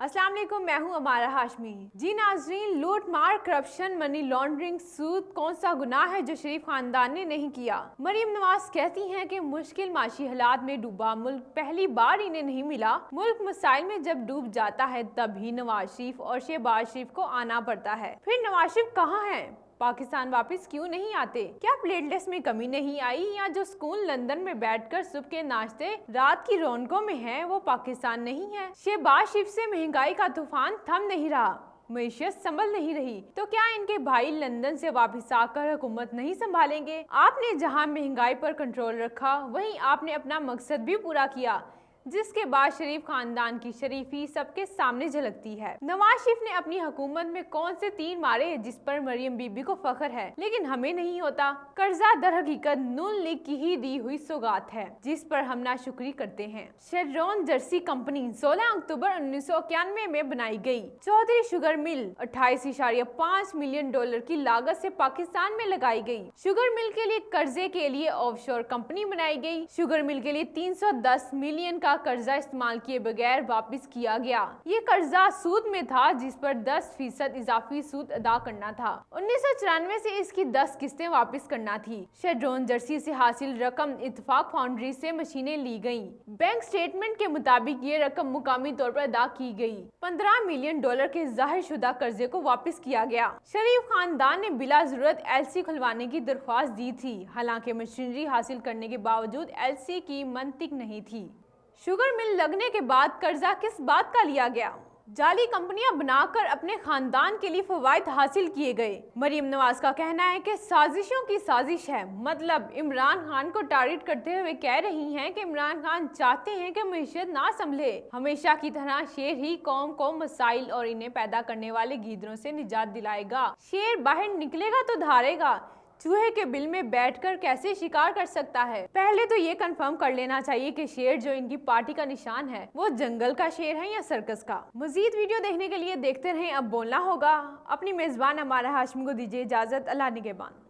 अस्सलाम वालेकुम, मैं हूं अमारा हाशमी। जी नाजरीन, लूट मार, करप्शन, मनी लॉन्ड्रिंग, सूद कौन सा गुनाह है जो शरीफ खानदान ने नहीं किया। मरियम नवाज कहती हैं कि मुश्किल माशी हालात में डूबा मुल्क पहली बार इन्हें नहीं मिला। मुल्क मसाइल में जब डूब जाता है तब ही नवाज शरीफ और शहबाज शरीफ को आना पड़ता है। फिर नवाज शरीफ कहाँ हैं? पाकिस्तान वापस क्यों नहीं आते? क्या प्लेटलेट्स में कमी नहीं आई, या जो सुकून लंदन में बैठकर सुबह के नाश्ते रात की रौनकों में है वो पाकिस्तान नहीं है? शहबाज शरीफ से महंगाई का तूफान थम नहीं रहा, मईशत संभल नहीं रही, तो क्या इनके भाई लंदन से वापस आकर हुकूमत नहीं संभालेंगे? आपने जहां महंगाई पर कंट्रोल रखा वहीं आपने अपना मकसद भी पूरा किया, जिसके बाद शरीफ खानदान की शरीफी सबके सामने झलकती है। नवाज शरीफ ने अपनी हुकूमत में कौन से तीर मारे जिस पर मरियम बीबी को फख्र है, लेकिन हमें नहीं होता। कर्जा दर हकीकत नून लीग की ही दी हुई सौगात है, जिस पर हम नाशुक्री करते हैं। शेरॉन जर्सी कंपनी 16 अक्टूबर 1991 में बनाई गई। Chaudhry sugar mill 28.5 million dollar की लागत से पाकिस्तान में लगाई गई। शुगर मिल के लिए कर्जे के लिए ऑफशोर कंपनी बनाई गई। शुगर मिल के लिए 310 मिलियन का कर्जा इस्तेमाल किए बगैर वापस किया गया। ये कर्जा सूद में था, जिस पर 10% इजाफी सूद अदा करना था। 1994 से इसकी 10 किस्तें वापस करना थी। शेरॉन जर्सी से हासिल रकम इत्तेफाक फाउंड्री से मशीनें ली गयी। बैंक स्टेटमेंट के मुताबिक ये रकम मुकामी तौर पर अदा की गई। 15 मिलियन डॉलर के जाहिर शुदा कर्जे को वापस किया गया। शरीफ खानदान ने बिला जरूरत LC खुलवाने की दरख्वास्त दी थी, हालांकि मशीनरी हासिल करने के बावजूद LC की मंतिक नहीं थी। शुगर मिल लगने के बाद कर्जा किस बात का लिया गया? जाली कंपनियां बनाकर अपने खानदान के लिए फवायद हासिल किए गए। मरियम नवाज का कहना है कि साजिशों की साजिश है, मतलब इमरान खान को टारगेट करते हुए कह रही हैं कि इमरान खान चाहते हैं कि मईशत ना संभले। हमेशा की तरह शेर ही कौम को मसाइल और इन्हें पैदा करने वाले गीदड़ों से निजात दिलाएगा। शेर बाहर निकलेगा तो धारेगा, चूहे के बिल में बैठकर कैसे शिकार कर सकता है? पहले तो ये कंफर्म कर लेना चाहिए कि शेर जो इनकी पार्टी का निशान है वो जंगल का शेर है या सर्कस का। मजीद वीडियो देखने के लिए देखते रहें अब बोलना होगा। अपनी मेजबान अमारा हाशमी को दीजिए इजाजत। अल्लाह निगहबान।